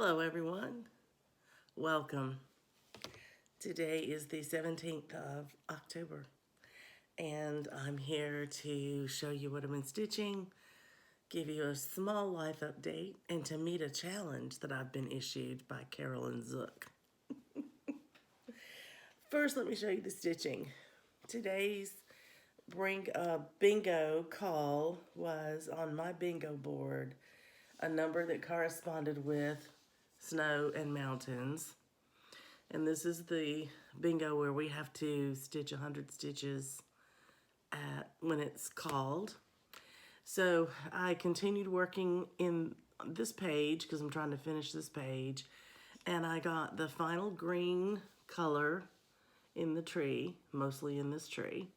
Hello everyone, welcome. Today is the 17th of October and I'm here to show you what I've been stitching, give you a small life update, and to meet a challenge that I've been issued by Carolyn Zook. First, let me show you the stitching. Today's bingo call was on my bingo board, a number that corresponded with snow and mountains. And this is the bingo where we have to stitch 100 stitches when it's called. So I continued working in this page because I'm trying to finish this page. And I got the final green color in the tree, mostly in this tree.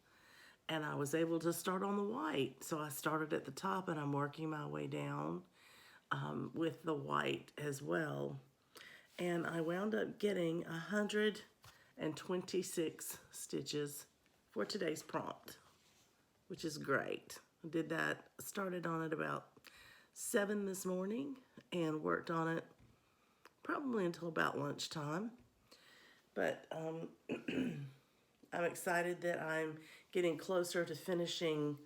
And I was able to start on the white. So I started at the top and I'm working my way down with the white as well. And I wound up getting 126 stitches for today's prompt, which is great. I did that, started on it about 7 this morning and worked on it probably until about lunchtime. But I'm excited that I'm getting closer to finishing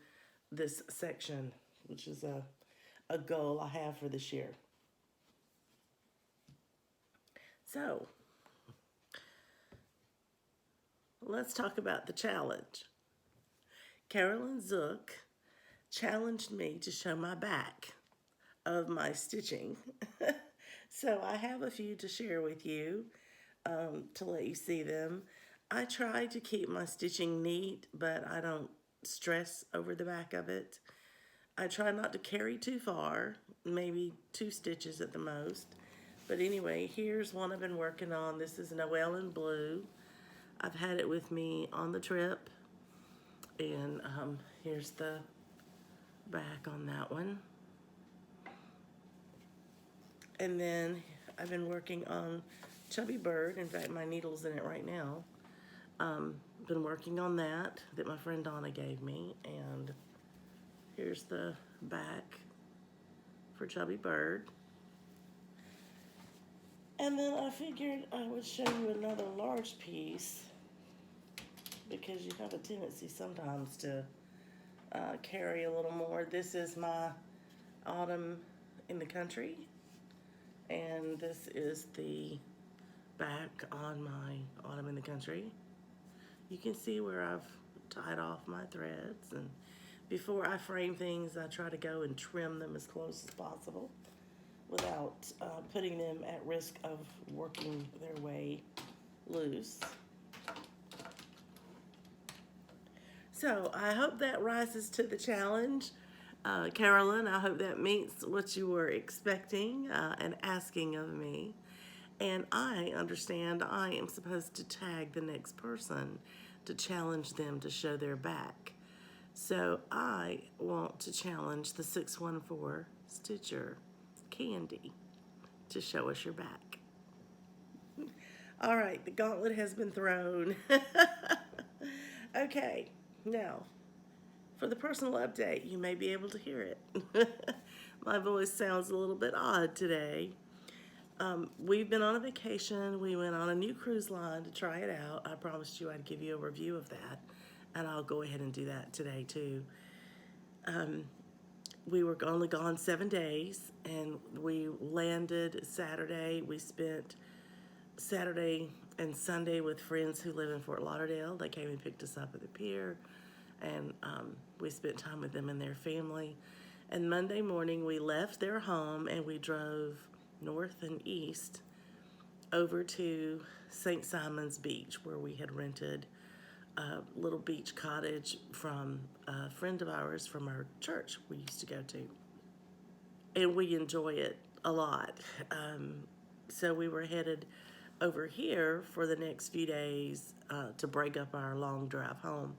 this section, which is a goal I have for this year. So, let's talk about the challenge. Carolyn Zook challenged me to show my back of my stitching. So I have a few to share with you to let you see them. I try to keep my stitching neat, but I don't stress over the back of it. I try not to carry too far, maybe 2 stitches at the most. But anyway, here's one I've been working on. This is Noel in blue. I've had it with me on the trip. And here's the back on that one. And then I've been working on Chubby Bird. In fact, my needle's in it right now. Been working on that my friend Donna gave me. And here's the back for Chubby Bird. And then I figured I would show you another large piece because you have a tendency sometimes to carry a little more. This is my autumn in the country, and this is the back on my autumn in the country. You can see where I've tied off my threads, and before I frame things, I try to go and trim them as close as possible without putting them at risk of working their way loose. So I hope that rises to the challenge. Carolyn, I hope that meets what you were expecting and asking of me. And I understand I am supposed to tag the next person to challenge them to show their back. So I want to challenge the 614 Stitcher Candy to show us your back. All right, the gauntlet has been thrown. Okay, now for the personal update, you may be able to hear it. My voice sounds a little bit odd today. We've been on a vacation. We went on a new cruise line to try it out. I promised you I'd give you a review of that, and I'll go ahead and do that today too. We were only gone 7 days, and we landed Saturday. We spent Saturday and Sunday with friends who live in Fort Lauderdale. They came and picked us up at the pier, and we spent time with them and their family. And Monday morning, we left their home, and we drove north and east over to St. Simon's Beach, where we had rented a little beach cottage from a friend of ours from our church we used to go to. And we enjoy it a lot. So we were headed over here for the next few days to break up our long drive home.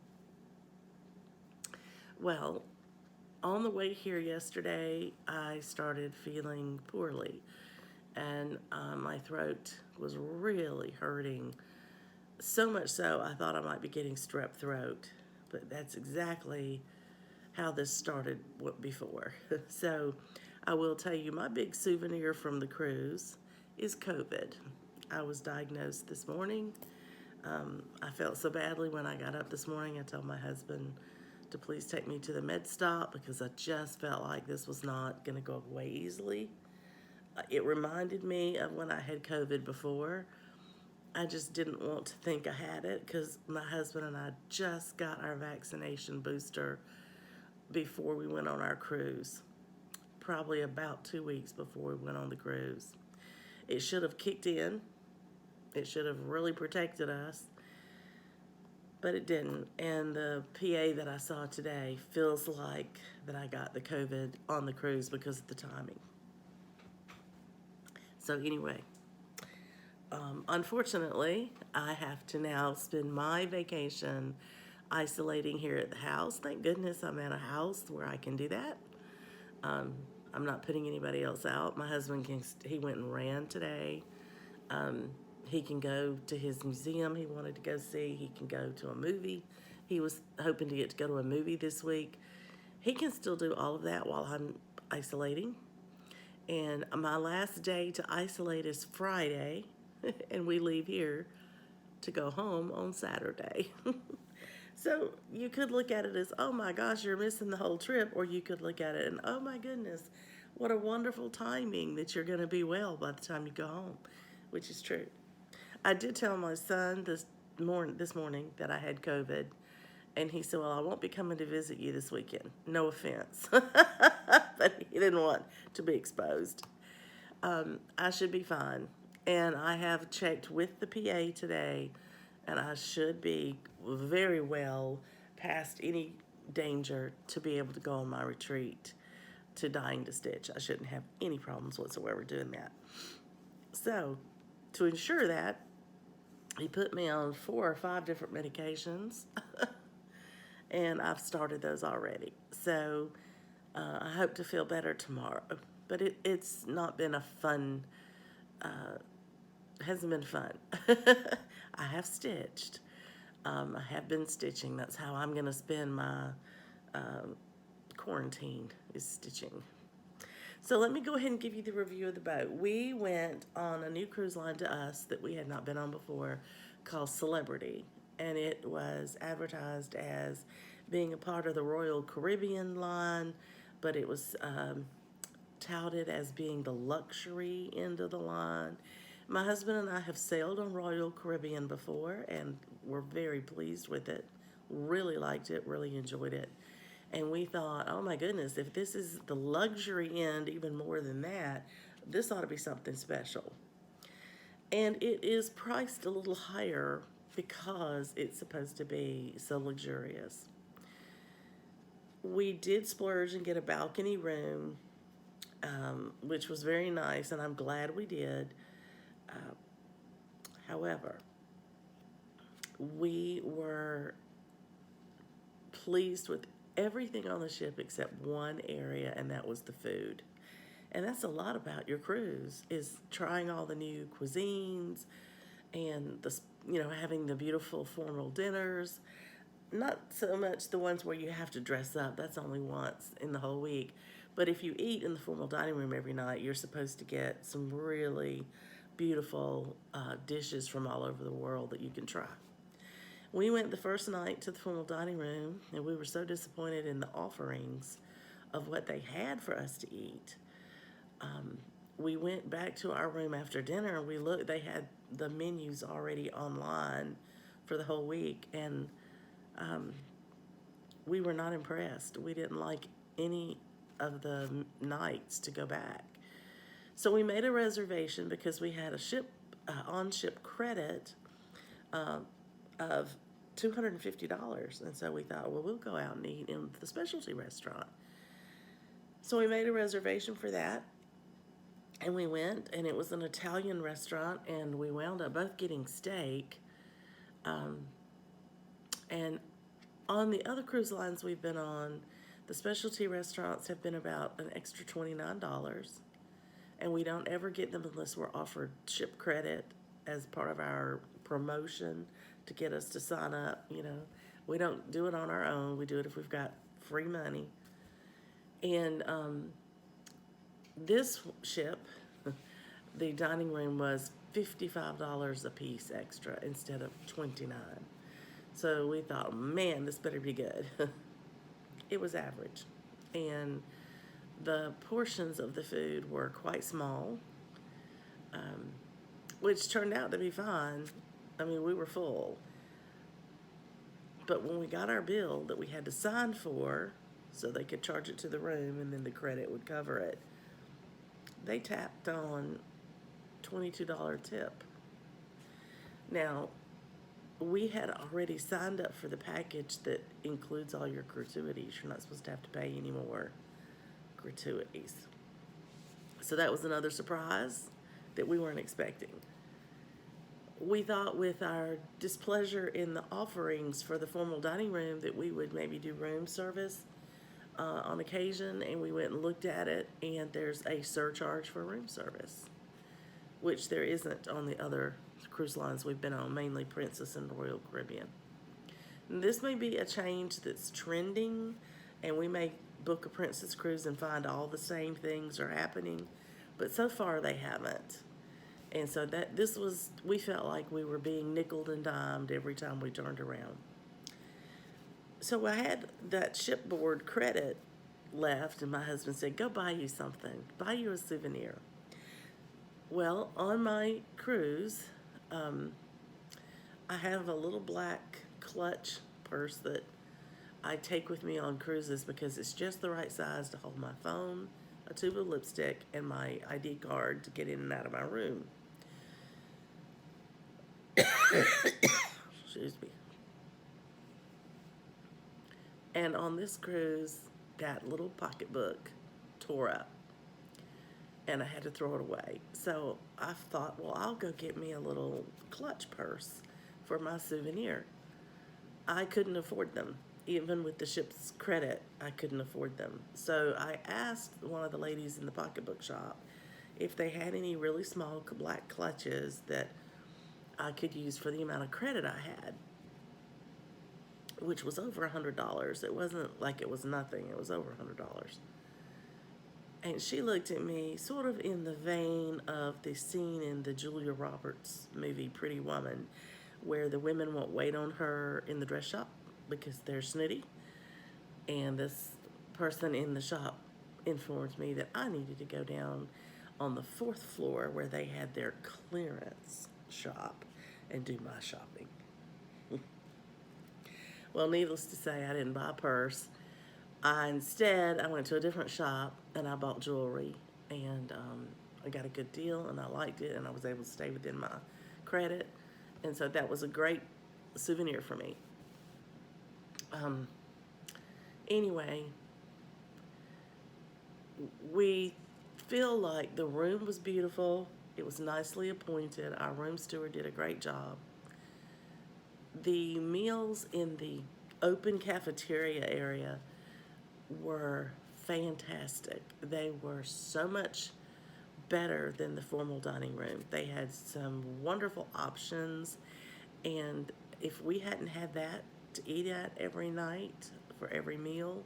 Well, on the way here yesterday, I started feeling poorly, and my throat was really hurting. So much so, I thought I might be getting strep throat, but that's exactly how this started before. So I will tell you my big souvenir from the cruise is COVID. I was diagnosed this morning. I felt so badly when I got up this morning. I told my husband to please take me to the med stop because I just felt like this was not going to go away easily. It reminded me of when I had COVID before. I just didn't want to think I had it because my husband and I just got our vaccination booster before we went on our cruise, probably about 2 weeks before we went on the cruise. It should have kicked in. It should have really protected us, but it didn't. And the PA that I saw today feels like that I got the COVID on the cruise because of the timing. So anyway, unfortunately, I have to now spend my vacation isolating here at the house. Thank goodness I'm at a house where I can do that. I'm not putting anybody else out. My husband he went and ran today. He can go to his museum he wanted to go see. He can go to a movie. He was hoping to get to go to a movie this week. He can still do all of that while I'm isolating. And my last day to isolate is Friday, and we leave here to go home on Saturday. So you could look at it as, oh my gosh, you're missing the whole trip, or you could look at it and, oh my goodness, what a wonderful timing that you're going to be well by the time you go home, which is true. I did tell my son this morning that I had COVID, and he said, well, I won't be coming to visit you this weekend. No offense. But he didn't want to be exposed. I should be fine. And I have checked with the PA today, and I should be very well past any danger to be able to go on my retreat to Dying to Stitch. I shouldn't have any problems whatsoever doing that. So, to ensure that, he put me on 4 or 5 different medications, and I've started those already. So, I hope to feel better tomorrow. But it's not been a fun, hasn't been fun. I have stitched. I have been stitching. That's how I'm going to spend my quarantine, is stitching. So let me go ahead and give you the review of the boat. We went on a new cruise line to us that we had not been on before called Celebrity, and it was advertised as being a part of the Royal Caribbean line, but it was touted as being the luxury end of the line. My husband and I have sailed on Royal Caribbean before, and we're very pleased with it. Really liked it, really enjoyed it. And we thought, oh my goodness, if this is the luxury end, even more than that, this ought to be something special. And it is priced a little higher because it's supposed to be so luxurious. We did splurge and get a balcony room, which was very nice, and I'm glad we did. However, we were pleased with everything on the ship except one area, and that was the food. And that's a lot about your cruise, is trying all the new cuisines and having the beautiful formal dinners. Not so much the ones where you have to dress up. That's only once in the whole week. But if you eat in the formal dining room every night, you're supposed to get some really beautiful dishes from all over the world that you can try. We went the first night to the formal dining room, and we were so disappointed in the offerings of what they had for us to eat. We went back to our room after dinner, and we looked. They had the menus already online for the whole week, and we were not impressed. We didn't like any of the nights to go back. So we made a reservation because we had a on-ship credit of $250. And so we thought, well, we'll go out and eat in the specialty restaurant. So we made a reservation for that. And we went, and it was an Italian restaurant, and we wound up both getting steak. And on the other cruise lines we've been on, the specialty restaurants have been about an extra $29. And we don't ever get them unless we're offered ship credit as part of our promotion to get us to sign up. We don't do it on our own. We do it if we've got free money. And this ship, the dining room was $55 a piece extra instead of 29. So we thought, man, this better be good. It was average. And the portions of the food were quite small, um, which turned out to be fine. I mean, we were full. But when we got our bill that we had to sign for so they could charge it to the room and then the credit would cover it, they tapped on $22 tip. Now, we had already signed up for the package that includes all your gratuities. You're not supposed to have to pay any more gratuities. So that was another surprise that we weren't expecting. We thought with our displeasure in the offerings for the formal dining room that we would maybe do room service on occasion, and we went and looked at it, and there's a surcharge for room service, which there isn't on the other cruise lines we've been on, mainly Princess and Royal Caribbean. And this may be a change that's trending, and we may book a Princess cruise and find all the same things are happening, but so far they haven't. And so we felt like we were being nickeled and dimed every time we turned around. So I had that shipboard credit left, and my husband said, go buy you something, buy you a souvenir. Well, on my cruise, I have a little black clutch purse that I take with me on cruises because it's just the right size to hold my phone, a tube of lipstick, and my ID card to get in and out of my room. Excuse me. And on this cruise, that little pocketbook tore up, and I had to throw it away. So I thought, well, I'll go get me a little clutch purse for my souvenir. I couldn't afford them. Even with the ship's credit, I couldn't afford them. So I asked one of the ladies in the pocketbook shop if they had any really small black clutches that I could use for the amount of credit I had, which was over $100. It wasn't like it was nothing. It was over $100. And she looked at me sort of in the vein of the scene in the Julia Roberts movie Pretty Woman, where the women won't wait on her in the dress shop because they're snooty. And this person in the shop informed me that I needed to go down on the 4th floor where they had their clearance shop and do my shopping. Well, needless to say, I didn't buy a purse. Instead, I went to a different shop and I bought jewelry, and I got a good deal and I liked it, and I was able to stay within my credit, and so that was a great souvenir for me. Anyway, we feel like the room was beautiful. It was nicely appointed. Our room steward did a great job. The meals in the open cafeteria area were fantastic. They were so much better than the formal dining room. They had some wonderful options, and if we hadn't had that to eat at every night for every meal,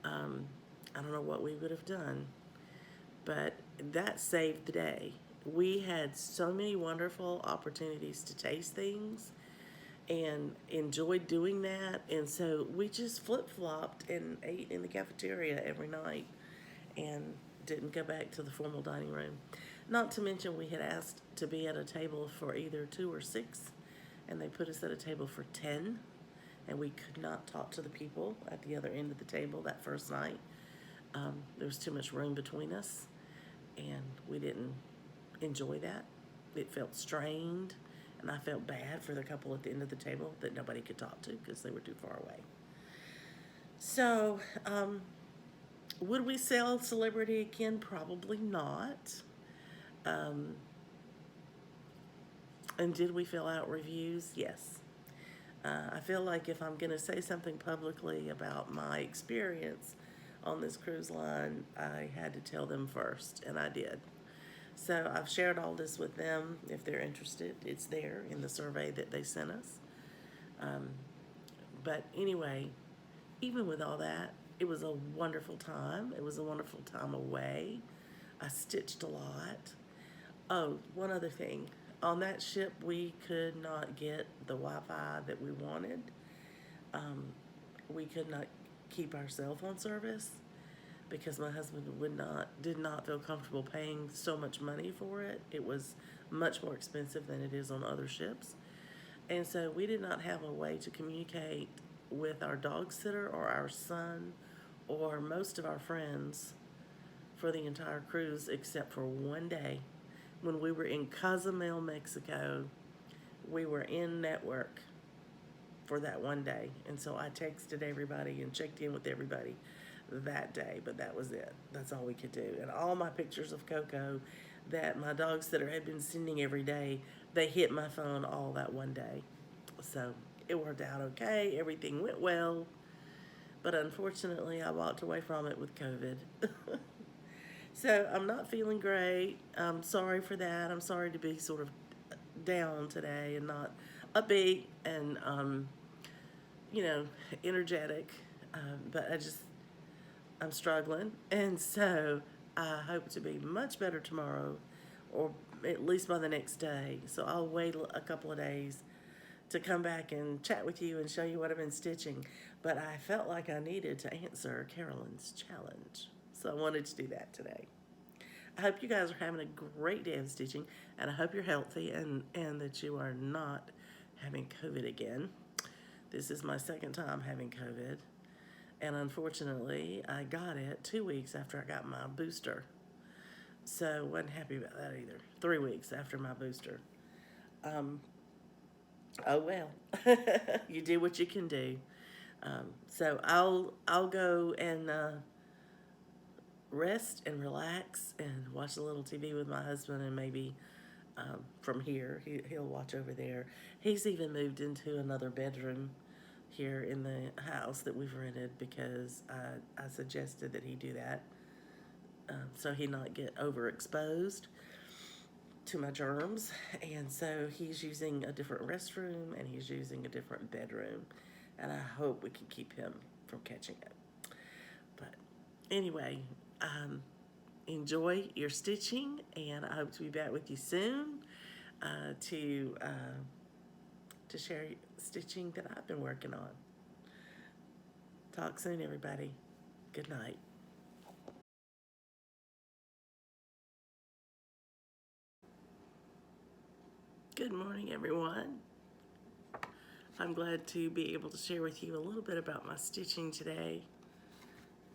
I don't know what we would have done, but that saved the day. We had so many wonderful opportunities to taste things and enjoyed doing that, and so we just flip-flopped and ate in the cafeteria every night and didn't go back to the formal dining room. Not to mention we had asked to be at a table for either 2 or 6, and they put us at a table for 10, and we could not talk to the people at the other end of the table that first night. There was too much room between us, and we didn't enjoy that. It felt strained, and I felt bad for the couple at the end of the table that nobody could talk to because they were too far away. So, would we sell Celebrity again? Probably not. And did we fill out reviews? Yes. I feel like if I'm going to say something publicly about my experience on this cruise line, I had to tell them first, and I did. So I've shared all this with them. If they're interested, it's there in the survey that they sent us. But anyway, even with all that, it was a wonderful time. It was a wonderful time away. I stitched a lot. Oh, one other thing. On that ship, we could not get the Wi-Fi that we wanted. Um, we could not keep our cell phone service because my husband did not feel comfortable paying so much money for it. It was much more expensive than it is on other ships. And so we did not have a way to communicate with our dog sitter or our son or most of our friends for the entire cruise except for one day. When we were in Cozumel, Mexico, we were in network for that one day. And so I texted everybody and checked in with everybody that day, but that was it. That's all we could do. And all my pictures of Coco that my dog sitter had been sending every day, they hit my phone all that one day. So it worked out okay. Everything went well. But unfortunately, I walked away from it with COVID. So I'm not feeling great. I'm sorry for that. I'm sorry to be sort of down today and not upbeat and, you know, energetic. But I'm struggling. And so I hope to be much better tomorrow or at least by the next day. So I'll wait a couple of days to come back and chat with you and show you what I've been stitching. But I felt like I needed to answer Carolyn's challenge. So I wanted to do that today. I hope you guys are having a great day of stitching, and I hope you're healthy and that you are not having COVID again. This is my second time having COVID, and unfortunately, I got it 2 weeks after I got my booster. So wasn't happy about that either. 3 weeks after my booster. Oh well, you do what you can do. So I'll go and rest and relax and watch a little TV with my husband, and maybe from here he'll watch over there. He's even moved into another bedroom here in the house that we've rented because I suggested that he do that so he not get overexposed to my germs. And so he's using a different restroom and he's using a different bedroom, and I hope we can keep him from catching it. But anyway, enjoy your stitching, and I hope to be back with you soon to share stitching that I've been working on. Talk soon, everybody. Good night. Good morning, everyone. I'm glad to be able to share with you a little bit about my stitching today.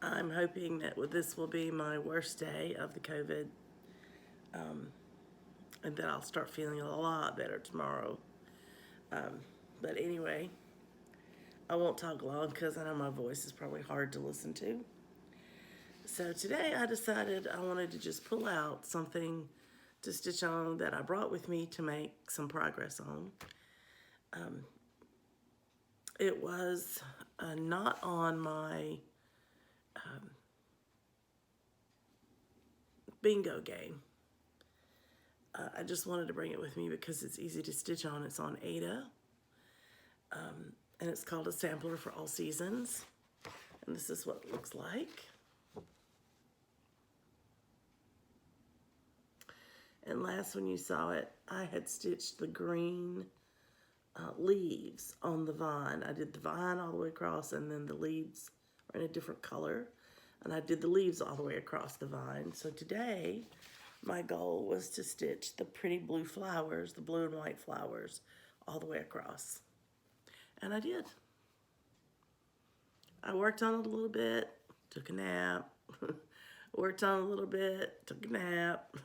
I'm hoping that this will be my worst day of the COVID, and that I'll start feeling a lot better tomorrow. But anyway, I won't talk long because I know my voice is probably hard to listen to. So today I decided I wanted to just pull out something to stitch on that I brought with me to make some progress on. It was not on my bingo game. I just wanted to bring it with me because it's easy to stitch on. It's on Ada, and it's called a sampler for all seasons. And this is what it looks like. And last when you saw it, I had stitched the green leaves on the vine. I did the vine all the way across, and then the leaves are in a different color. And I did the leaves all the way across the vine. So today, my goal was to stitch the pretty blue flowers, the blue and white flowers, all the way across. And I did. I worked on it a little bit, took a nap, worked on it a little bit, took a nap.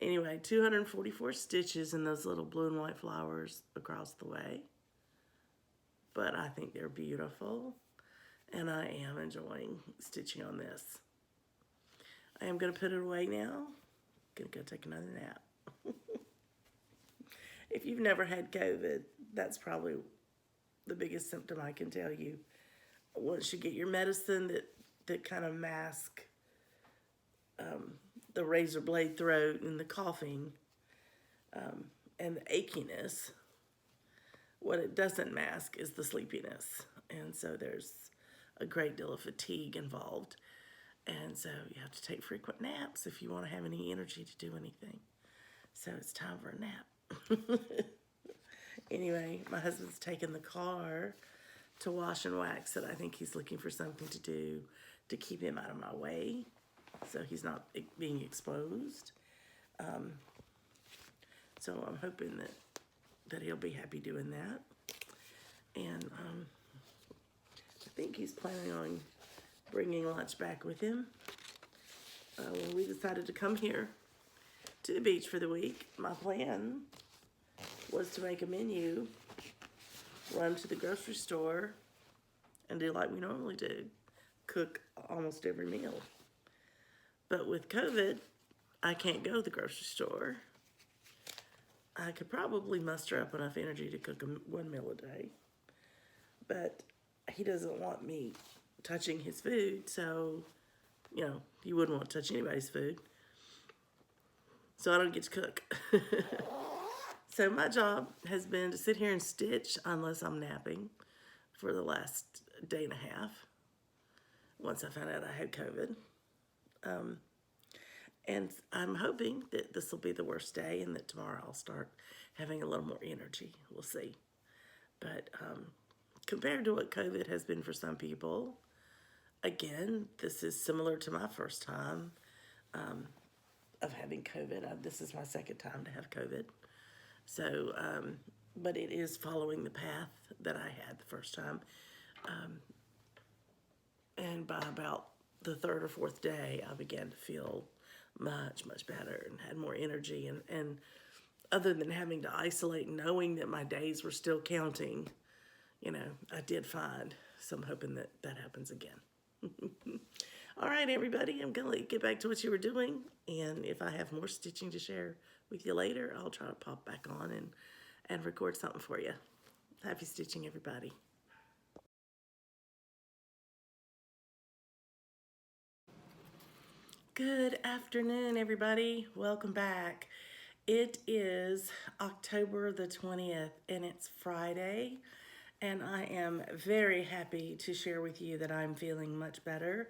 Anyway, 244 stitches in those little blue and white flowers across the way. But I think they're beautiful, and I am enjoying stitching on this. I am going to put it away now. Gonna go take another nap. If you've never had COVID, that's probably the biggest symptom I can tell you. Once you get your medicine that kind of mask the razor blade throat and the coughing and the achiness, what it doesn't mask is the sleepiness. And so there's a great deal of fatigue involved. And so you have to take frequent naps if you want to have any energy to do anything. So it's time for a nap. Anyway, my husband's taking the car to wash and wax it. I think he's looking for something to do to keep him out of my way so he's not being exposed. So I'm hoping that he'll be happy doing that. And I think he's planning on bringing lunch back with him. When we decided to come here to the beach for the week, my plan was to make a menu, run to the grocery store, and do like we normally do, cook almost every meal. But with COVID, I can't go to the grocery store. I could probably muster up enough energy to cook one meal a day. But he doesn't want me touching his food, so, you know, you wouldn't want to touch anybody's food. So I don't get to cook. So my job has been to sit here and stitch unless I'm napping for the last day and a half, once I found out I had COVID. And I'm hoping that this will be the worst day and that tomorrow I'll start having a little more energy. We'll see. But compared to what COVID has been for some people, again, this is similar to my first time of having COVID. This is my second time to have COVID. So, but it is following the path that I had the first time. And by about the third or fourth day, I began to feel much, much better and had more energy. And other than having to isolate and knowing that my days were still counting, you know, I did fine. So I'm hoping that that happens again. All right, everybody, I'm going to get back to what you were doing. And if I have more stitching to share with you later, I'll try to pop back on and record something for you. Happy stitching, everybody. Good afternoon, everybody. Welcome back. It is October the 20th, and it's Friday. And I am very happy to share with you that I'm feeling much better.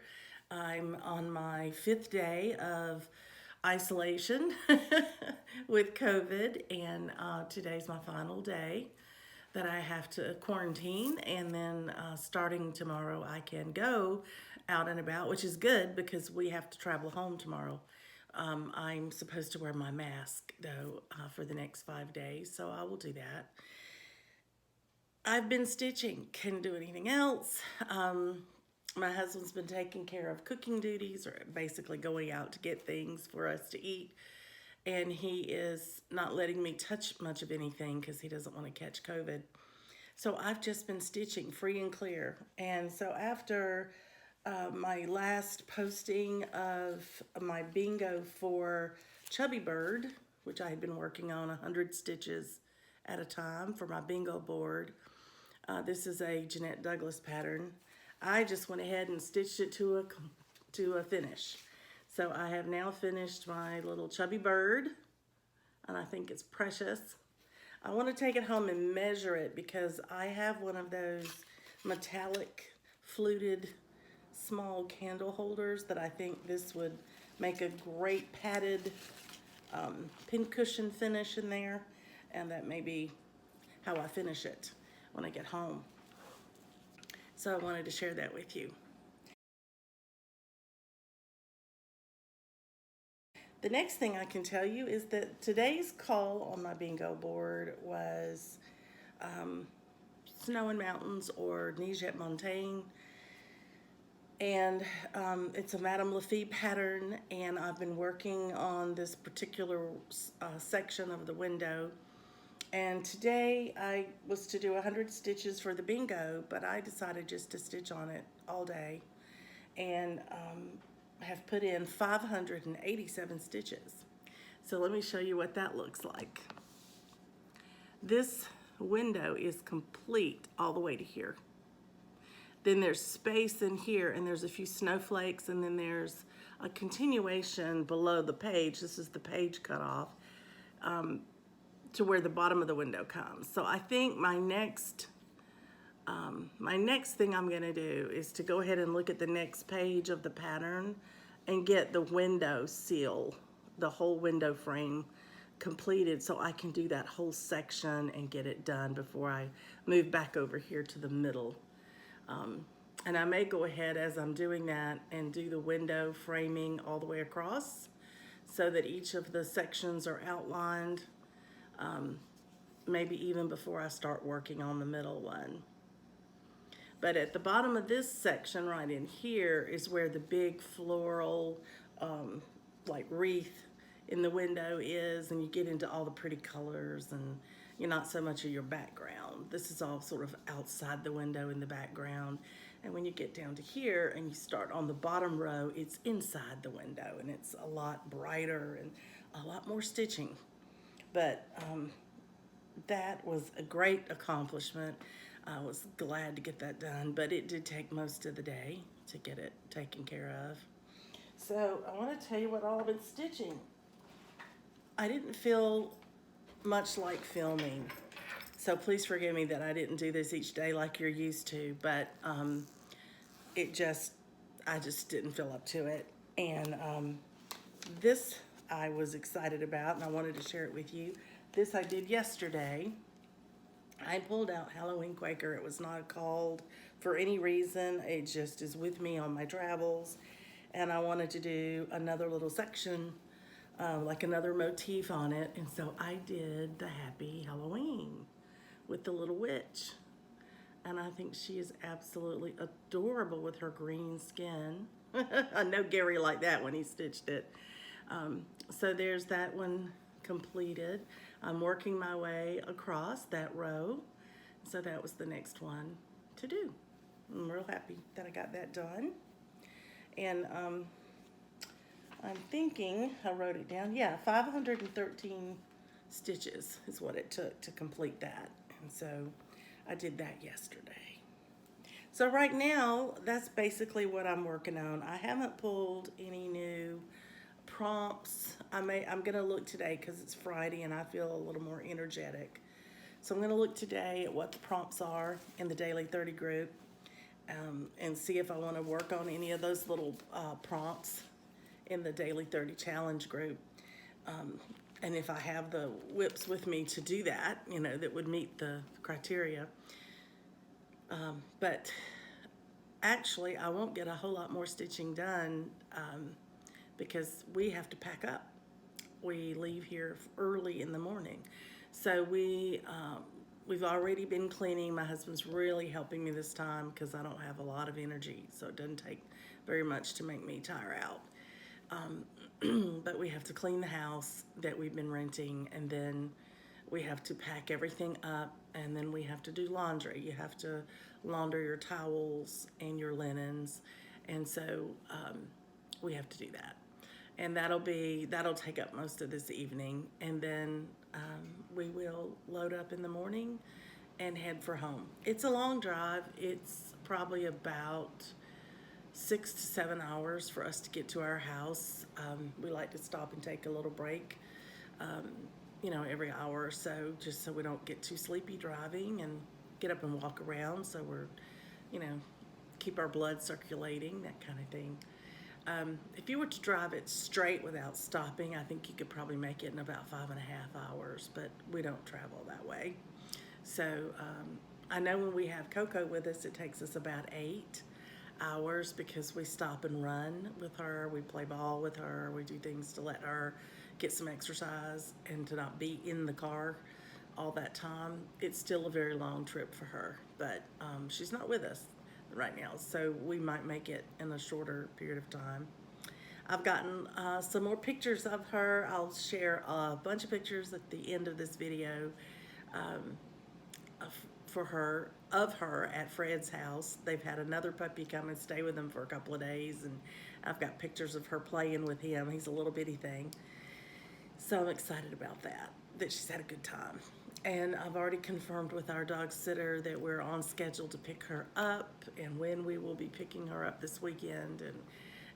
I'm on my 5th day of isolation with COVID, and today's my final day that I have to quarantine, and then starting tomorrow I can go out and about, which is good because we have to travel home tomorrow. I'm supposed to wear my mask though for the next 5 days, so I will do that. I've been stitching, couldn't do anything else. My husband's been taking care of cooking duties, or basically going out to get things for us to eat. And he is not letting me touch much of anything because he doesn't want to catch COVID. So I've just been stitching free and clear. And so after my last posting of my bingo for Chubby Bird, which I had been working on 100 stitches at a time for my bingo board, this is a Jeanette Douglas pattern. I just went ahead and stitched it to a finish. So I have now finished my little Chubby Bird, and I think it's precious. I want to take it home and measure it because I have one of those metallic fluted small candle holders that I think this would make a great padded pincushion finish in there, and that may be how I finish it when I get home. So I wanted to share that with you. The next thing I can tell you is that today's call on my bingo board was Snow and Mountains, or Neige at Montaigne. And it's a Madame Lafille pattern, and I've been working on this particular section of the window. And today I was to do 100 stitches for the bingo, but I decided just to stitch on it all day, and have put in 587 stitches. So let me show you what that looks like. This window is complete all the way to here. Then there's space in here, and there's a few snowflakes, and then there's a continuation below the page. This is the page cut off to where the bottom of the window comes. So I think my next thing I'm gonna do is to go ahead and look at the next page of the pattern and get the window seal, the whole window frame completed so I can do that whole section and get it done before I move back over here to the middle. And I may go ahead as I'm doing that and do the window framing all the way across so that each of the sections are outlined, maybe even before I start working on the middle one. But at the bottom of this section right in here is where the big floral like wreath in the window is, and you get into all the pretty colors, and you're not so much of your background. This is all sort of outside the window in the background. And when you get down to here and you start on the bottom row, it's inside the window, and it's a lot brighter and a lot more stitching. But that was a great accomplishment. I was glad to get that done, but it did take most of the day to get it taken care of. So I want to tell you what all I've been stitching. I didn't feel much like filming, so please forgive me that I didn't do this each day like you're used to, but I just didn't feel up to it. And this I was excited about, and I wanted to share it with you. This I did yesterday. I pulled out Halloween Quaker. It was not called for any reason. It just is with me on my travels. And I wanted to do another little section, like another motif on it. And so I did the Happy Halloween with the little witch. And I think she is absolutely adorable with her green skin. I know Gary liked that when he stitched it. So there's that one completed. I'm working my way across that row. So that was the next one to do. I'm real happy that I got that done. And I'm thinking, I wrote it down, yeah, 513 stitches is what it took to complete that. And so I did that yesterday. So right now, that's basically what I'm working on. I haven't pulled any new prompts. I'm gonna look today because it's Friday and I feel a little more energetic. So I'm gonna look today at what the prompts are in the Daily 30 group, and see if I wanna work on any of those little prompts in the Daily 30 challenge group. And if I have the whips with me to do that, you know, that would meet the criteria. But actually, I won't get a whole lot more stitching done because we have to pack up. We leave here early in the morning. So we've already been cleaning. My husband's really helping me this time because I don't have a lot of energy, so it doesn't take very much to make me tire out. But we have to clean the house that we've been renting, and then we have to pack everything up, and then we have to do laundry. You have to launder your towels and your linens, and so we have to do that. And that'll take up most of this evening, and then we will load up in the morning and head for home. It's a long drive. It's probably about 6 to 7 hours for us to get to our house. We like to stop and take a little break, you know, every hour or so, just so we don't get too sleepy driving, and get up and walk around so we're, you know, keep our blood circulating, that kind of thing. If you were to drive it straight without stopping, I think you could probably make it in about 5.5 hours, but we don't travel that way. So I know when we have Coco with us, it takes us about 8 hours because we stop and run with her, we play ball with her, we do things to let her get some exercise and to not be in the car all that time. It's still a very long trip for her, but she's not with us right now, so we might make it in a shorter period of time. I've gotten some more pictures of her. I'll share a bunch of pictures at the end of this video of her at Fred's house. They've had another puppy come and stay with them for a couple of days, and I've got pictures of her playing with him. He's a little bitty thing. So I'm excited about that she's had a good time. And I've already confirmed with our dog sitter that we're on schedule to pick her up, and when we will be picking her up this weekend.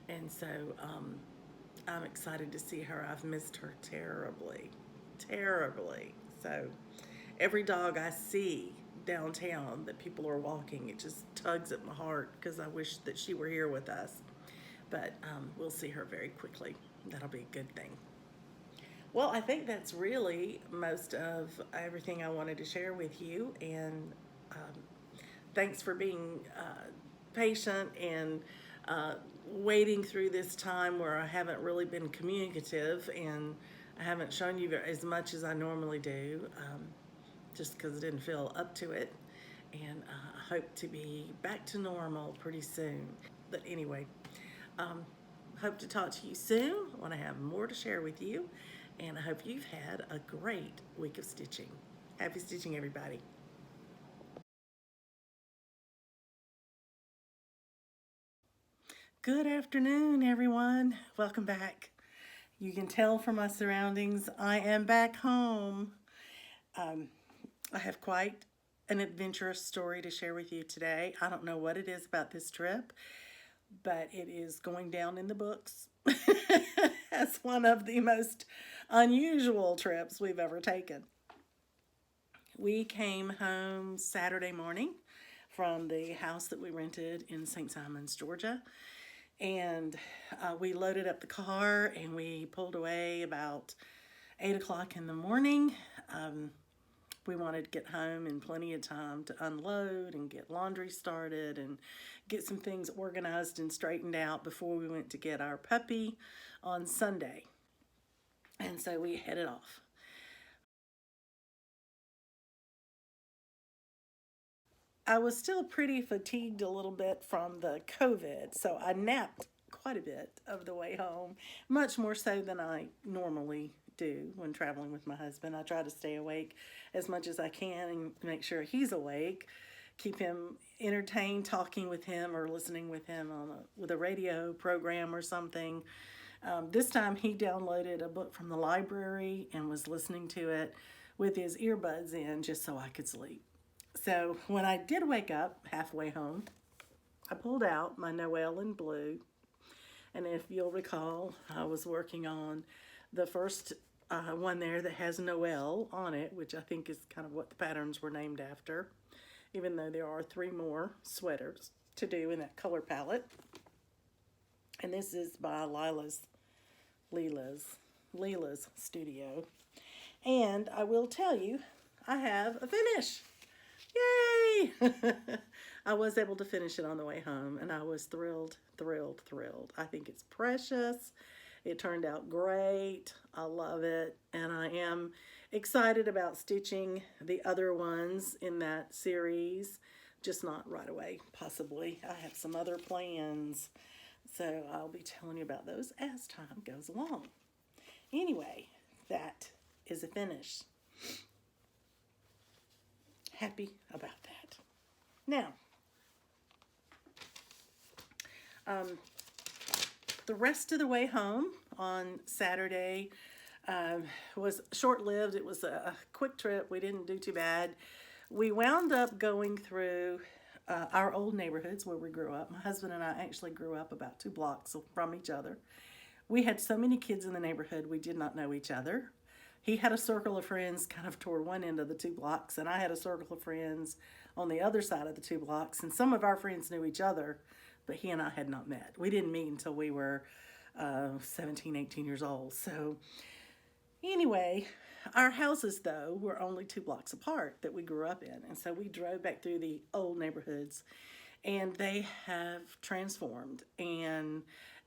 And so I'm excited to see her. I've missed her terribly, terribly. So every dog I see downtown that people are walking, it just tugs at my heart because I wish that she were here with us. But we'll see her very quickly. That'll be a good thing. Well, I think that's really most of everything I wanted to share with you. And thanks for being patient and waiting through this time where I haven't really been communicative and I haven't shown you as much as I normally do, just because I didn't feel up to it. And I hope to be back to normal pretty soon. But anyway, um, hope to talk to you soon. I want to have more to share with you. And I hope you've had a great week of stitching. Happy stitching, everybody. Good afternoon, everyone. Welcome back. You can tell from my surroundings, I am back home. Um, I have quite an adventurous story to share with you today. I don't know what it is about this trip, but it is going down in the books as one of the most unusual trips we've ever taken. We came home Saturday morning from the house that we rented in St. Simons, Georgia. And we loaded up the car and we pulled away about 8 o'clock in the morning. We wanted to get home in plenty of time to unload and get laundry started and get some things organized and straightened out before we went to get our puppy on Sunday. And so we headed off. I was still pretty fatigued a little bit from the COVID, so I napped quite a bit of the way home, much more so than I normally do when traveling with my husband. I try to stay awake as much as I can and make sure he's awake, keep him entertained, talking with him or listening with him with a radio program or something. This time he downloaded a book from the library and was listening to it with his earbuds in just so I could sleep. So when I did wake up halfway home, I pulled out my Noel in blue. And if you'll recall, I was working on the first one there that has Noel on it, which I think is kind of what the patterns were named after, even though there are 3 more sweaters to do in that color palette. And this is by lila'sstudio. And I will tell you, I have a finish. Yay! I was able to finish it on the way home, and I was thrilled, thrilled, thrilled. I think it's precious. It turned out great. I love it, and I am excited about stitching the other ones in that series, just not right away, possibly. I have some other plans, so I'll be telling you about those as time goes along. Anyway, that is a finish. Happy about that. Now, the rest of the way home on Saturday was short-lived. It was a quick trip. We didn't do too bad. We wound up going through our old neighborhoods where we grew up. My husband and I actually grew up about 2 blocks from each other. We had so many kids in the neighborhood, we did not know each other. He had a circle of friends kind of toward one end of the 2 blocks, and I had a circle of friends on the other side of the 2 blocks. And some of our friends knew each other, but he and I had not met. We didn't meet until we were 17, 18 years old. So anyway, our houses, though, were only 2 blocks apart that we grew up in. And so we drove back through the old neighborhoods, and they have transformed. And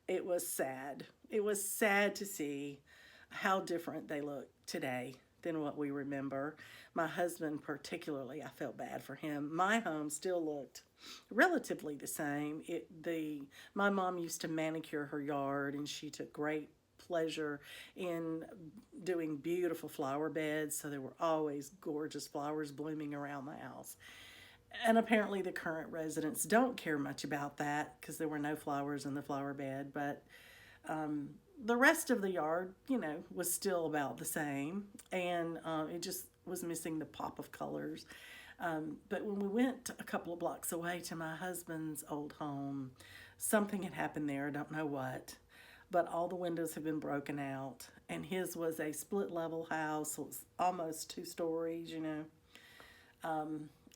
it was sad. It was sad to see how different they look today than what we remember. My husband particularly, I felt bad for him. My home still looked relatively the same. My mom used to manicure her yard, and she took great pleasure in doing beautiful flower beds, so there were always gorgeous flowers blooming around the house. And apparently the current residents don't care much about that because there were no flowers in the flower bed, but the rest of the yard, was still about the same, and it just was missing the pop of colors. But when we went a couple of blocks away to my husband's old home, something had happened there, I don't know what, but all the windows have been broken out, and his was a split-level house, so it was almost 2 stories,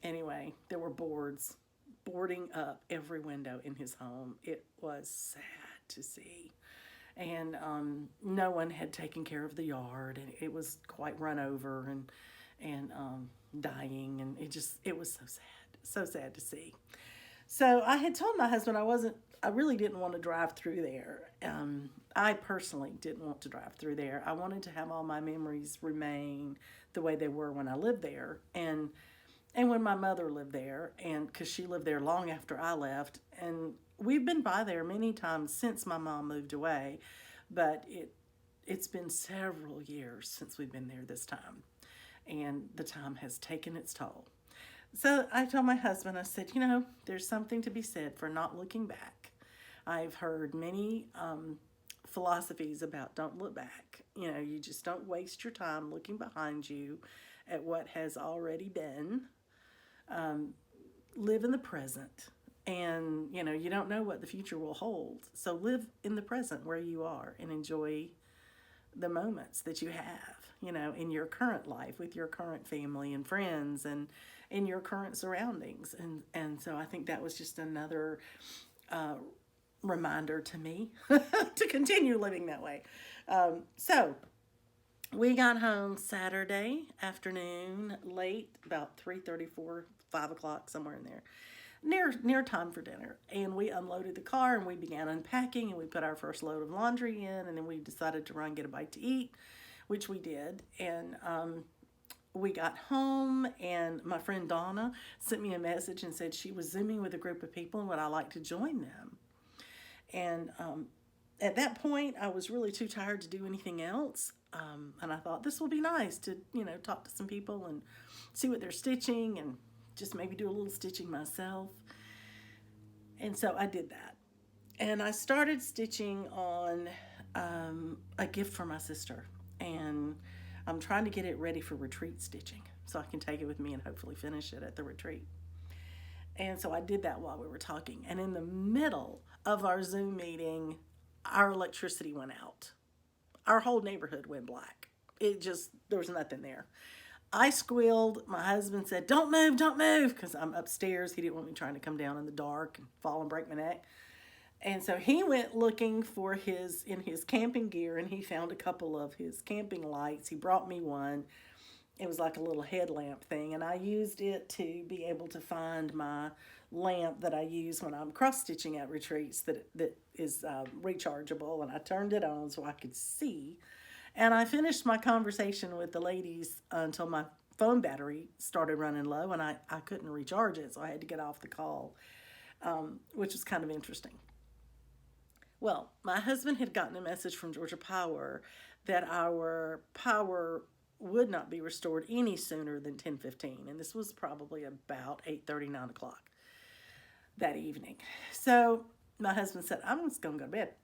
Anyway, there were boarding up every window in his home. It was sad to see. and no one had taken care of the yard, and it was quite run over and dying, and it was so sad to see. So I had told my husband I really didn't want to drive through there. I personally didn't want to drive through there. I wanted to have all my memories remain the way they were when I lived there, and when my mother lived there, and because she lived there long after I left, and we've been by there many times since my mom moved away, but it's been several years since we've been there this time, and the time has taken its toll. So I told my husband, I said, there's something to be said for not looking back. I've heard many philosophies about don't look back. You just don't waste your time looking behind you at what has already been. Live in the present. And, you don't know what the future will hold. So live in the present where you are and enjoy the moments that you have, in your current life with your current family and friends and in your current surroundings. And so I think that was just another reminder to me to continue living that way. So we got home Saturday afternoon, late, about 3:34, 5 o'clock, somewhere in there. Near time for dinner, and we unloaded the car and we began unpacking, and we put our first load of laundry in, and then we decided to run and get a bite to eat, which we did. And we got home, and my friend Donna sent me a message and said she was Zooming with a group of people and would I like to join them. And at that point, I was really too tired to do anything else. And I thought this will be nice to, talk to some people and see what they're stitching and just maybe do a little stitching myself. And so I did that. And I started stitching on a gift for my sister. And I'm trying to get it ready for retreat stitching so I can take it with me and hopefully finish it at the retreat. And so I did that while we were talking. And in the middle of our Zoom meeting, our electricity went out. Our whole neighborhood went black. There was nothing there. I squealed. My husband said, don't move, because I'm upstairs. He didn't want me trying to come down in the dark and fall and break my neck. And so he went looking for his camping gear, and he found a couple of his camping lights. He brought me one. It was like a little headlamp thing, and I used it to be able to find my lamp that I use when I'm cross-stitching at retreats that is rechargeable, and I turned it on so I could see. And I finished my conversation with the ladies until my phone battery started running low, and I couldn't recharge it, so I had to get off the call, which was kind of interesting. Well, my husband had gotten a message from Georgia Power that our power would not be restored any sooner than 10:15, and this was probably about 8:30, 9 o'clock that evening. So my husband said, I'm just going to go to bed.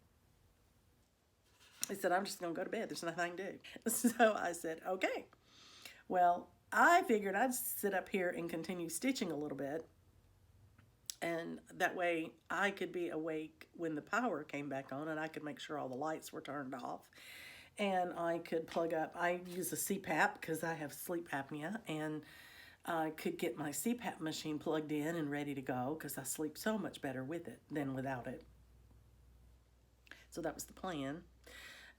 He said, I'm just going to go to bed. There's nothing to do. So I said, okay. Well, I figured I'd sit up here and continue stitching a little bit. And that way I could be awake when the power came back on, and I could make sure all the lights were turned off. And I could plug up, I use a CPAP because I have sleep apnea, and I could get my CPAP machine plugged in and ready to go because I sleep so much better with it than without it. So that was the plan.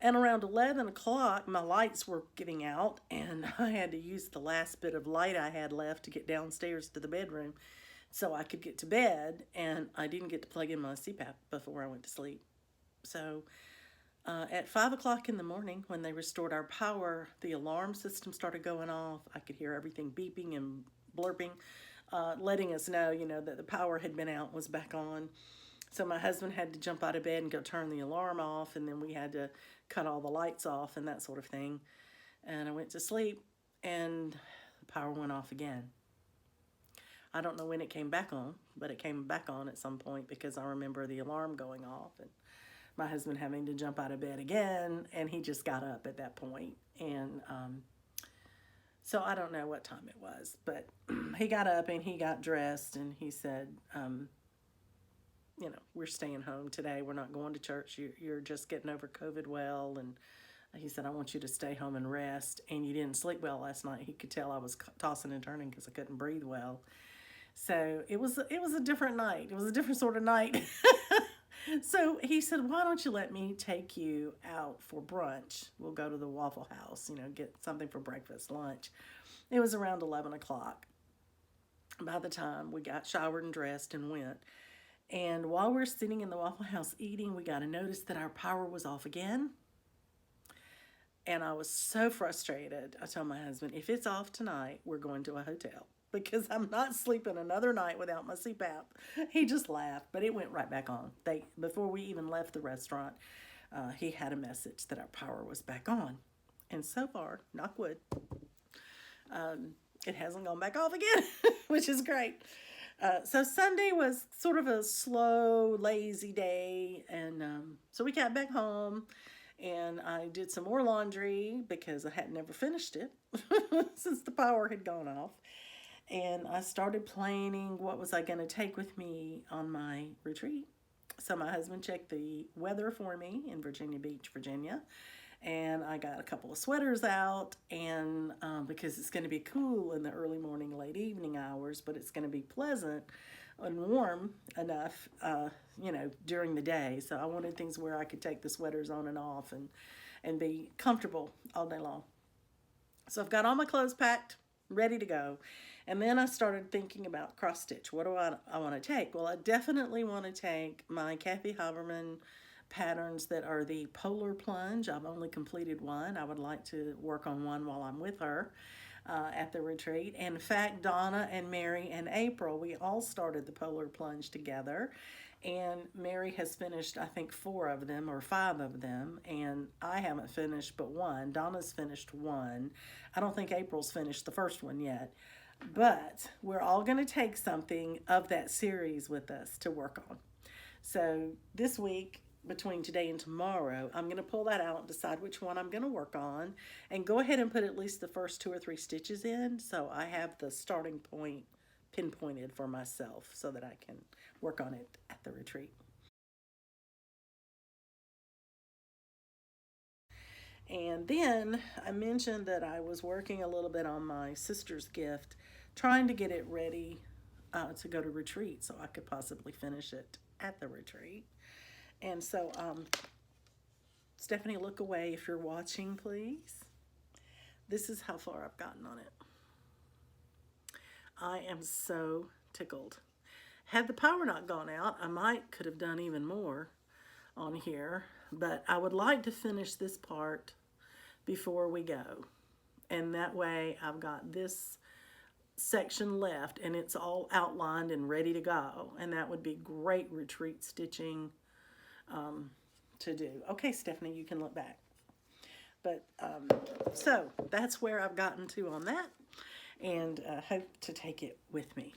And around 11 o'clock, my lights were giving out, and I had to use the last bit of light I had left to get downstairs to the bedroom so I could get to bed, and I didn't get to plug in my CPAP before I went to sleep. So at 5 o'clock in the morning, when they restored our power, the alarm system started going off. I could hear everything beeping and blurping, letting us know, that the power had been out and was back on. So my husband had to jump out of bed and go turn the alarm off, and then we had to cut all the lights off and that sort of thing. And I went to sleep, and the power went off again. I don't know when it came back on, but it came back on at some point because I remember the alarm going off and my husband having to jump out of bed again, and he just got up at that point. And so I don't know what time it was, but he got up and he got dressed, and he said, we're staying home today. We're not going to church. You're just getting over COVID well. And he said, I want you to stay home and rest. And you didn't sleep well last night. He could tell I was tossing and turning because I couldn't breathe well. So it was a different night. It was a different sort of night. So he said, why don't you let me take you out for brunch? We'll go to the Waffle House, get something for breakfast, lunch. It was around 11 o'clock by the time we got showered and dressed and went. And while we're sitting in the Waffle House eating, we got a notice that our power was off again. And I was so frustrated. I told my husband, if it's off tonight, we're going to a hotel because I'm not sleeping another night without my CPAP. He just laughed, but it went right back on. Before we even left the restaurant, he had a message that our power was back on. And so far, knock wood, it hasn't gone back off again, which is great. So Sunday was sort of a slow, lazy day. And so we got back home and I did some more laundry because I had never finished it since the power had gone off. And I started planning what was I going to take with me on my retreat. So my husband checked the weather for me in Virginia Beach, Virginia. And I got a couple of sweaters out, and because it's going to be cool in the early morning, late evening hours, but it's going to be pleasant and warm enough, during the day. So I wanted things where I could take the sweaters on and off and be comfortable all day long. So I've got all my clothes packed, ready to go. And then I started thinking about cross stitch. What do I want to take? Well, I definitely want to take my Kathy Haberman patterns that are the polar plunge. I've only completed one. I would like to work on one while I'm with her at the retreat. And in fact, Donna and Mary and April, we all started the polar plunge together. And Mary has finished, I think, 4 of them or 5 of them. And I haven't finished but one. Donna's finished one. I don't think April's finished the first one yet. But we're all going to take something of that series with us to work on. So this week, between today and tomorrow, I'm going to pull that out and decide which one I'm going to work on and go ahead and put at least the first 2 or 3 stitches in so I have the starting point pinpointed for myself so that I can work on it at the retreat. And then I mentioned that I was working a little bit on my sister's gift, trying to get it ready to go to retreat so I could possibly finish it at the retreat. And so, Stephanie, look away if you're watching, please. This is how far I've gotten on it. I am so tickled. Had the power not gone out, I could have done even more on here, but I would like to finish this part before we go. And that way I've got this section left and it's all outlined and ready to go. And that would be great retreat stitching to do. Okay, Stephanie, you can look back. But so that's where I've gotten to on that, and hope to take it with me.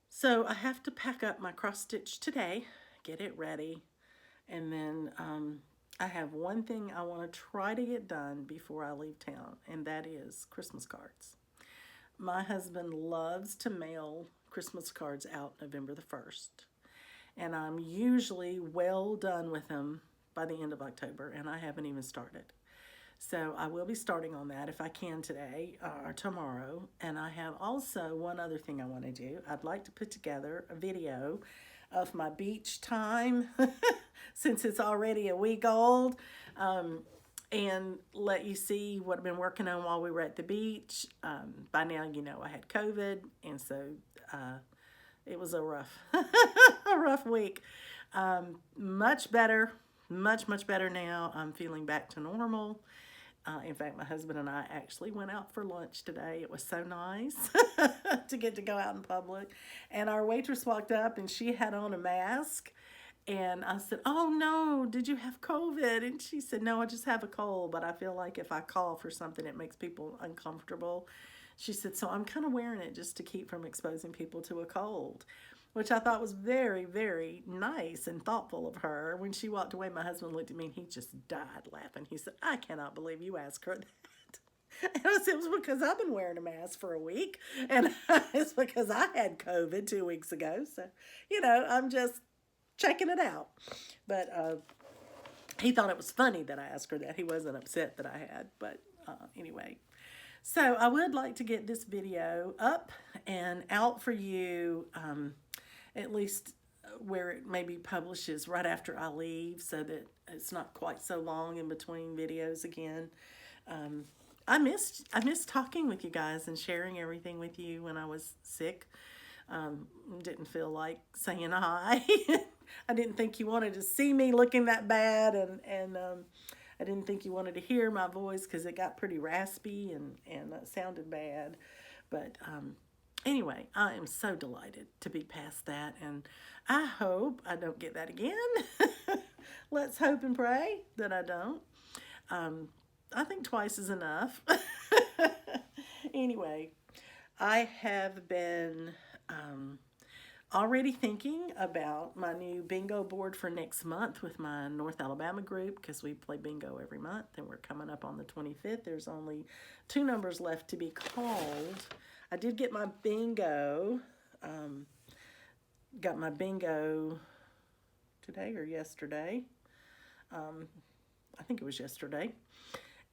So I have to pack up my cross stitch today, get it ready, and then I have one thing I want to try to get done before I leave town, and that is Christmas cards. My husband loves to mail Christmas cards out November the 1st. And I'm usually well done with them by the end of October, and I haven't even started. So I will be starting on that if I can today or tomorrow. And I have also one other thing I want to do. I'd like to put together a video of my beach time since it's already a week old, and let you see what I've been working on while we were at the beach. By now, I had COVID, and so it was a rough, a rough week. Much better, much better now. I'm feeling back to normal. In fact, my husband and I actually went out for lunch today. It was so nice to get to go out in public. And our waitress walked up and she had on a mask. And I said, "Oh no, did you have COVID?" And she said, "No, I just have a cold, but I feel like if I cough or something, it makes people uncomfortable." She said, "So I'm kind of wearing it just to keep from exposing people to a cold," which I thought was very, very nice and thoughtful of her. When she walked away, my husband looked at me and he just died laughing. He said, "I cannot believe you asked her that." And I said, "It was because I've been wearing a mask for a week, and it's because I had COVID 2 weeks ago. So, I'm just checking it out." But he thought it was funny that I asked her that. He wasn't upset that I had. But anyway. So I would like to get this video up and out for you at least where it maybe publishes right after I leave so that it's not quite so long in between videos again. I missed talking with you guys and sharing everything with you when I was sick. Didn't feel like saying hi. I didn't think you wanted to see me looking that bad, and I didn't think you wanted to hear my voice because it got pretty raspy and sounded bad. But anyway, I am so delighted to be past that, and I hope I don't get that again. Let's hope and pray that I don't. I think twice is enough. Anyway, I have been already thinking about my new bingo board for next month with my North Alabama group, because we play bingo every month and we're coming up on the 25th. There's only 2 numbers left to be called. I did get my bingo, today or yesterday. I think it was yesterday.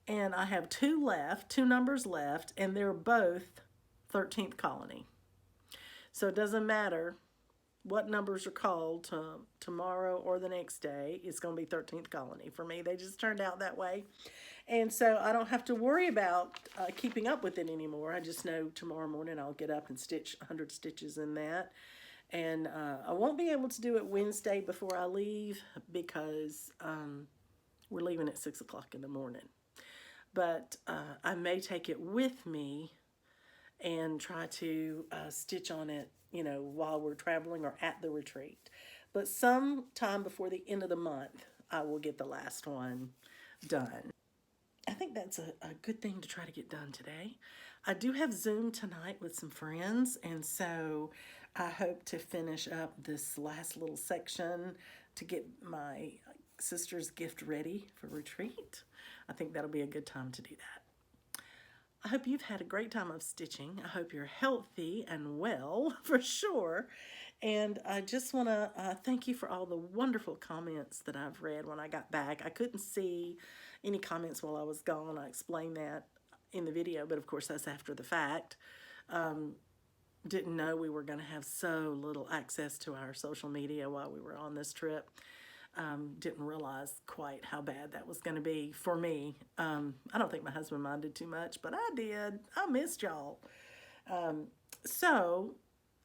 And I have 2 left, 2 numbers left, and they're both 13th colony. So it doesn't matter what numbers are called tomorrow or the next day. It's going to be 13th colony for me. They just turned out that way. And so I don't have to worry about keeping up with it anymore. I just know tomorrow morning I'll get up and stitch 100 stitches in that. And I won't be able to do it Wednesday before I leave because we're leaving at 6 o'clock in the morning. But I may take it with me and try to stitch on it, while we're traveling or at the retreat. But sometime before the end of the month, I will get the last one done. I think that's a good thing to try to get done today. I do have Zoom tonight with some friends, and so I hope to finish up this last little section to get my sister's gift ready for retreat. I think that'll be a good time to do that. I hope you've had a great time of stitching. I hope you're healthy and well, for sure. And I just want to thank you for all the wonderful comments that I've read when I got back. I couldn't see any comments while I was gone. I explained that in the video, but of course that's after the fact. Didn't know we were going to have so little access to our social media while we were on this trip. Didn't realize quite how bad that was going to be for me. I don't think my husband minded too much, but I did. I missed y'all. So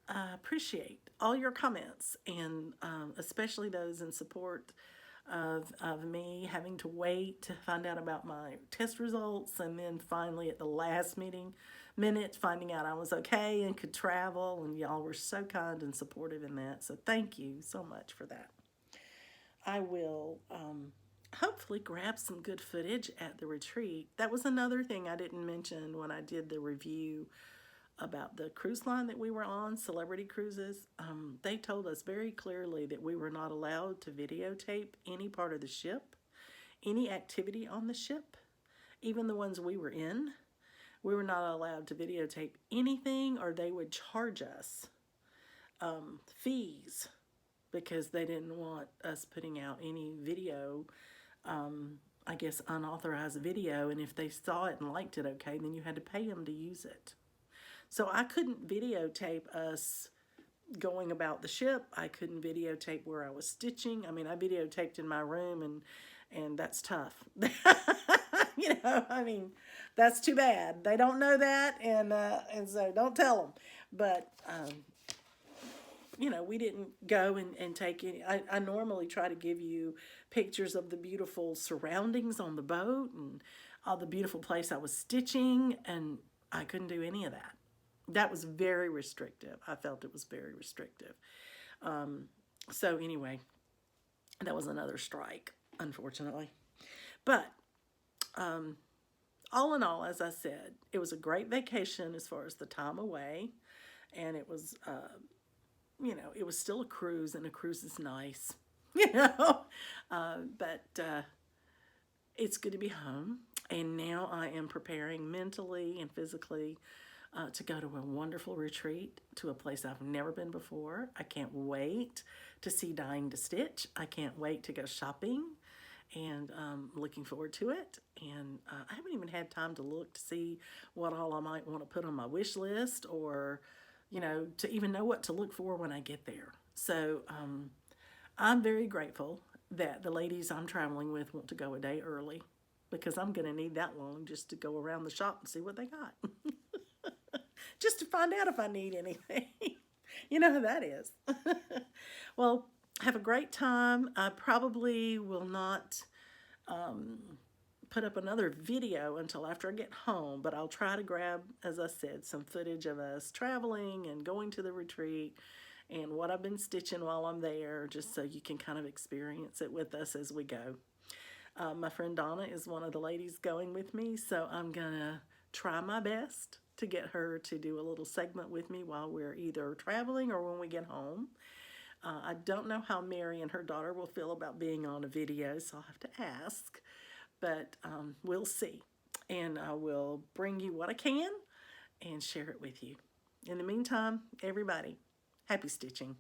I appreciate all your comments, and especially those in support of me having to wait to find out about my test results, and then finally at the last minute finding out I was okay and could travel, and y'all were so kind and supportive in that. So thank you so much for that. I will hopefully grab some good footage at the retreat. That was another thing I didn't mention when I did the review about the cruise line that we were on, Celebrity Cruises. They told us very clearly that we were not allowed to videotape any part of the ship, any activity on the ship, even the ones we were in. We were not allowed to videotape anything, or they would charge us fees, because they didn't want us putting out any video, I guess unauthorized video, and if they saw it and liked it okay, then you had to pay them to use it. So I couldn't videotape us going about the ship. I couldn't videotape where I was stitching. I mean, I videotaped in my room, and that's tough. That's too bad. They don't know that, and so don't tell them. But we didn't go and take any. I normally try to give you pictures of the beautiful surroundings on the boat and all the beautiful place I was stitching, and I couldn't do any of that. That was very restrictive. I felt it was very restrictive. So anyway, that was another strike, unfortunately. But all in all, as I said, it was a great vacation as far as the time away, and it was it was still a cruise, and a cruise is nice, but it's good to be home. And now I am preparing mentally and physically to go to a wonderful retreat to a place I've never been before. I can't wait to see Dying to Stitch. I can't wait to go shopping, and looking forward to it. And I haven't even had time to look to see what all I might want to put on my wish list, or to even know what to look for when I get there. So I'm very grateful that the ladies I'm traveling with want to go a day early because I'm going to need that long just to go around the shop and see what they got. Just to find out if I need anything. You know how that is. Well, have a great time. I probably will not put up another video until after I get home, but I'll try to grab, as I said, some footage of us traveling and going to the retreat and what I've been stitching while I'm there, just so you can kind of experience it with us as we go. My friend Donna is one of the ladies going with me, so I'm gonna try my best to get her to do a little segment with me while we're either traveling or when we get home. I don't know how Mary and her daughter will feel about being on a video, so I'll have to ask, but we'll see. And I will bring you what I can and share it with you. In the meantime, everybody, happy stitching.